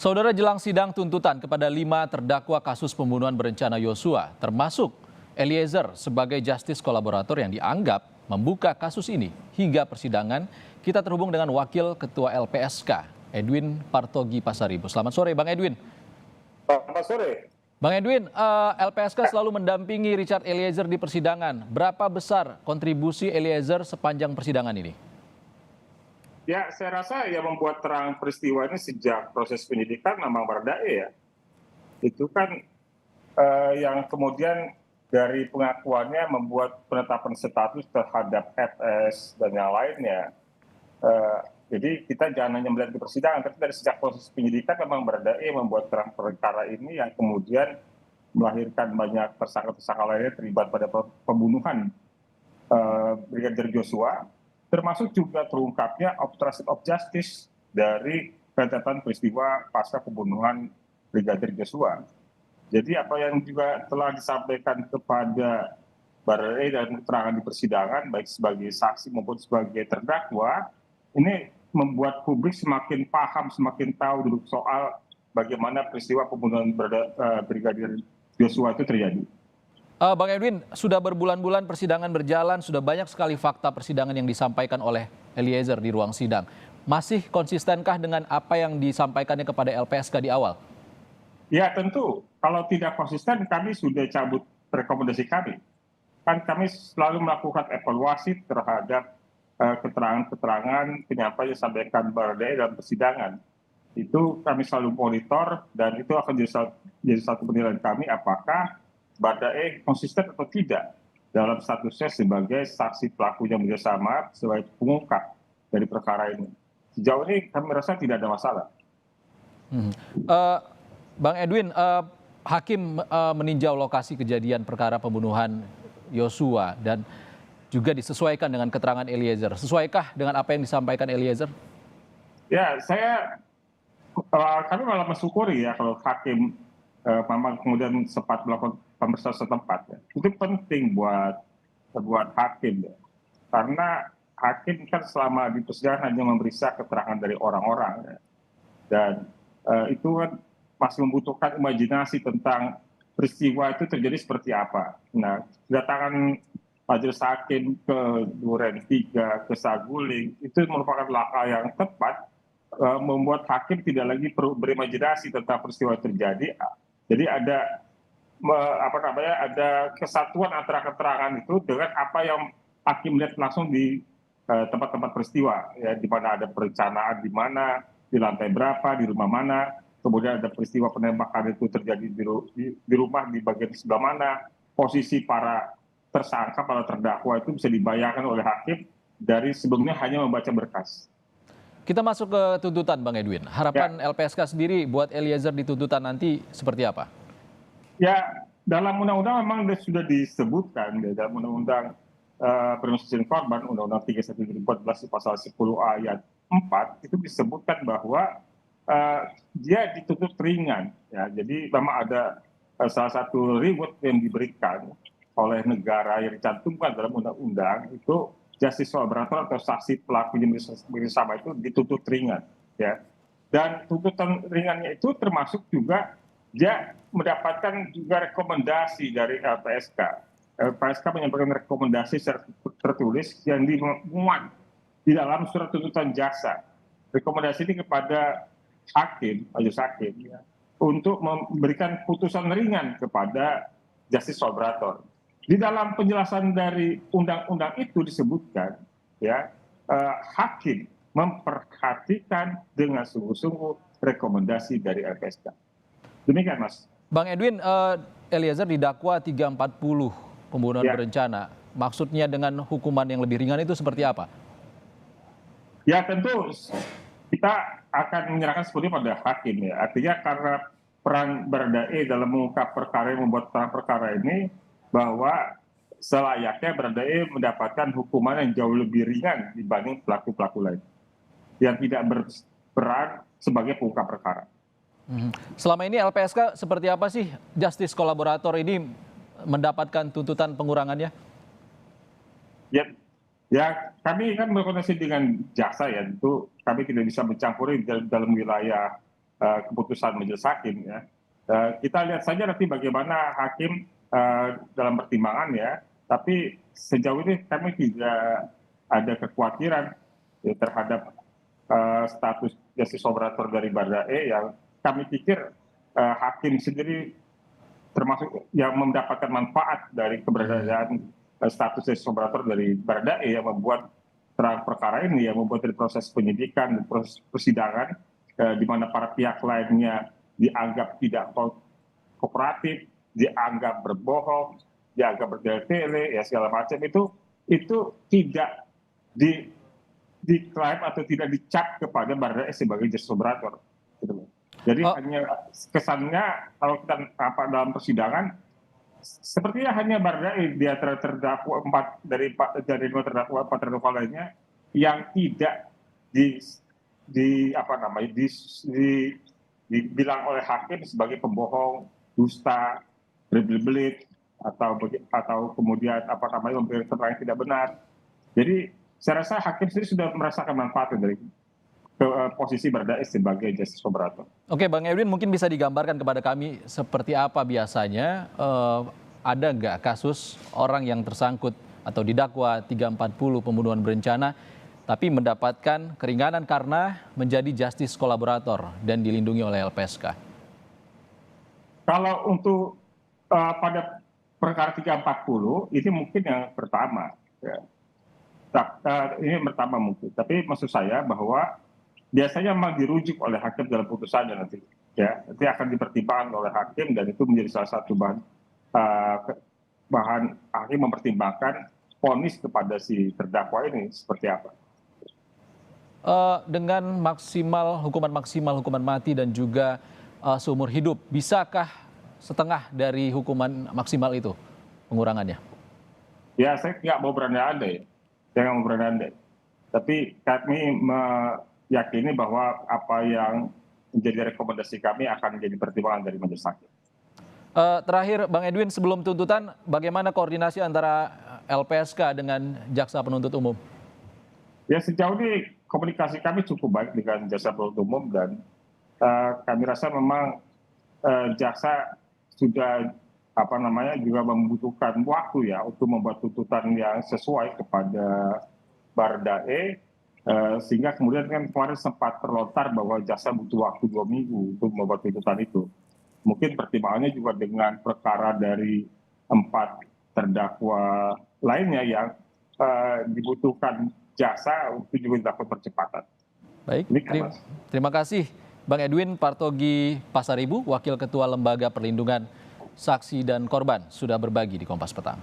Saudara, jelang sidang tuntutan kepada 5 terdakwa kasus pembunuhan berencana Yosua, termasuk Eliezer sebagai justice kolaborator yang dianggap membuka kasus ini hingga persidangan, kita terhubung dengan Wakil Ketua LPSK, Edwin Partogi Pasaribu. Selamat sore, Bang Edwin. Selamat sore. Bang Edwin, LPSK selalu mendampingi Richard Eliezer di persidangan. Berapa besar kontribusi Eliezer sepanjang persidangan ini? Ya, saya rasa yang membuat terang peristiwa ini sejak proses penyidikan memang Baradae ya. Itu kan yang kemudian dari pengakuannya membuat penetapan status terhadap FS dan yang lainnya. Jadi kita jangan hanya melihat di persidangan, tapi dari sejak proses penyidikan memang Baradae membuat terang perkara ini yang kemudian melahirkan banyak tersangka-tersangka lainnya terlibat pada pembunuhan Brigadir Joshua, termasuk juga terungkapnya obstruction of justice dari rentetan peristiwa pasca pembunuhan Brigadir Joshua. Jadi apa yang juga telah disampaikan kepada Baradae dan keterangan di persidangan, baik sebagai saksi maupun sebagai terdakwa, ini membuat publik semakin paham, semakin tahu dulu soal bagaimana peristiwa pembunuhan Brigadir Joshua itu terjadi. Bang Edwin, sudah berbulan-bulan persidangan berjalan, sudah banyak sekali fakta persidangan yang disampaikan oleh Eliezer di ruang sidang. Masih konsistenkah dengan apa yang disampaikannya kepada LPSK di awal? Ya tentu, kalau tidak konsisten kami sudah cabut rekomendasi kami. Kan kami selalu melakukan evaluasi terhadap keterangan-keterangan penyampaian yang disampaikan Baradae dalam persidangan. Itu kami selalu monitor dan itu akan jadi satu penilaian kami apakah Baradae konsisten atau tidak dalam statusnya sebagai saksi pelakunya bersama sebagai pengungkap dari perkara ini. Sejauh ini kami rasa tidak ada masalah. Bang Edwin, hakim meninjau lokasi kejadian perkara pembunuhan Yosua dan juga disesuaikan dengan keterangan Eliezer. Sesuaikah dengan apa yang disampaikan Eliezer? Ya, kami malah mensyukuri ya kalau hakim memang kemudian sempat melakukan pemeriksaan setempat. Ya. Itu penting buat hakim ya. Karena hakim kan selama di persidangan hanya memeriksa keterangan dari orang-orang ya. Dan itu kan masih membutuhkan imajinasi tentang peristiwa itu terjadi seperti apa. Nah, kedatangan majelis hakim ke Duren 3, ke Saguling, itu merupakan langkah yang tepat membuat hakim tidak lagi perlu berimajinasi tentang peristiwa yang terjadi. Jadi ada kesatuan antara keterangan itu dengan apa yang hakim lihat langsung di tempat-tempat peristiwa, ya, di mana ada perencanaan di mana, di lantai berapa, di rumah mana, kemudian ada peristiwa penembakan itu terjadi di rumah di bagian sebelah mana, posisi para tersangka, para terdakwa itu bisa dibayangkan oleh hakim dari sebelumnya hanya membaca berkas. Kita masuk ke tuntutan, Bang Edwin. Harapan LPSK sendiri buat Eliezer di tuntutan nanti seperti apa? Ya, dalam undang-undang memang sudah disebutkan ya, dalam undang-undang perlindungan korban, undang-undang 31/2014 pasal 10 ayat 4 itu disebutkan bahwa dia dituntut ringan. Ya, jadi memang ada salah satu reward yang diberikan oleh negara yang dicantumkan dalam undang-undang itu justice kolaborator atau saksi pelakunya bersama itu dituntut ringan. Ya. Dan tuntutan ringannya itu termasuk juga dia mendapatkan juga rekomendasi dari LPSK. LPSK menyampaikan rekomendasi secara tertulis yang dimuat di dalam surat tuntutan jaksa. Rekomendasi ini kepada hakim, majelis hakim, ya, untuk memberikan putusan ringan kepada justice kolaborator. Di dalam penjelasan dari undang-undang itu disebutkan, ya, hakim memperhatikan dengan sungguh-sungguh rekomendasi dari LPSK. Demikian, Mas. Bang Edwin, Eliezer didakwa 340 pembunuhan berencana. Maksudnya dengan hukuman yang lebih ringan itu seperti apa? Ya tentu kita akan menyerahkan sepenuhnya pada hakim ya. Artinya karena peran Baradae dalam mengungkap perkara yang membuat terang perkara ini, bahwa selayaknya Baradae mendapatkan hukuman yang jauh lebih ringan dibanding pelaku-pelaku lain yang tidak berperan sebagai pengungkap perkara. Selama ini LPSK seperti apa sih justice kolaborator ini mendapatkan tuntutan pengurangannya? Ya kami kan berkoordinasi dengan jaksa ya, tentu kami tidak bisa mencampuri dalam wilayah keputusan majelis hakim ya. Kita lihat saja nanti bagaimana hakim dalam pertimbangan ya. Tapi sejauh ini kami tidak ada kekhawatiran ya, terhadap status justice collaborator dari Baradae yang kami pikir hakim sendiri termasuk yang mendapatkan manfaat dari keberadaan status justice collaborator dari Baradae yang membuat terang perkara ini, yang membuat dari proses penyidikan, proses persidangan, di mana para pihak lainnya dianggap tidak kooperatif, dianggap berbohong, dianggap bertele-tele, ya segala macam itu tidak diklaim atau tidak dicap kepada Baradae sebagai justice collaborator. Gitu. Jadi hanya kesannya kalau kita dalam persidangan sepertinya hanya Baradae di antara terdakwa dari 5 terdakwa 4 terdakwa lainnya yang tidak dibilang oleh hakim sebagai pembohong, dusta, berbelit atau kemudian memberikan keterangan yang tidak benar. Jadi saya rasa hakim sendiri sudah merasakan manfaat dari posisi Baradae sebagai justice collaborator. Oke, Bang Edwin, mungkin bisa digambarkan kepada kami seperti apa biasanya ada nggak kasus orang yang tersangkut atau didakwa 340 pembunuhan berencana tapi mendapatkan keringanan karena menjadi justice collaborator dan dilindungi oleh LPSK? Kalau untuk pada perkara 340 ini mungkin yang pertama. Ya. Ini pertama mungkin. Tapi maksud saya bahwa biasanya memang dirujuk oleh hakim dalam putusannya nanti. Ya, nanti akan dipertimbangkan oleh hakim dan itu menjadi salah satu bahan hakim mempertimbangkan vonis kepada si terdakwa ini seperti apa. Dengan hukuman maksimal, hukuman mati dan juga seumur hidup, bisakah setengah dari hukuman maksimal itu pengurangannya? Ya, saya nggak mau berandai-andai. Tapi kami meyakini bahwa apa yang menjadi rekomendasi kami akan menjadi pertimbangan dari majelis hakim. Terakhir, Bang Edwin, sebelum tuntutan, bagaimana koordinasi antara LPSK dengan jaksa penuntut umum? Ya, sejauh ini komunikasi kami cukup baik dengan jaksa penuntut umum dan kami rasa memang jaksa sudah juga membutuhkan waktu ya untuk membuat tuntutan yang sesuai kepada Baradae, sehingga kemudian kan kemarin sempat terlontar bahwa jaksa butuh waktu 2 minggu untuk membuat tuntutan itu. Mungkin pertimbangannya juga dengan perkara dari 4 terdakwa lainnya yang dibutuhkan jaksa untuk juga dilakukan percepatan. Baik, terima kasih Bang Edwin Partogi Pasaribu, Wakil Ketua Lembaga Perlindungan Saksi dan Korban, sudah berbagi di Kompas Petang.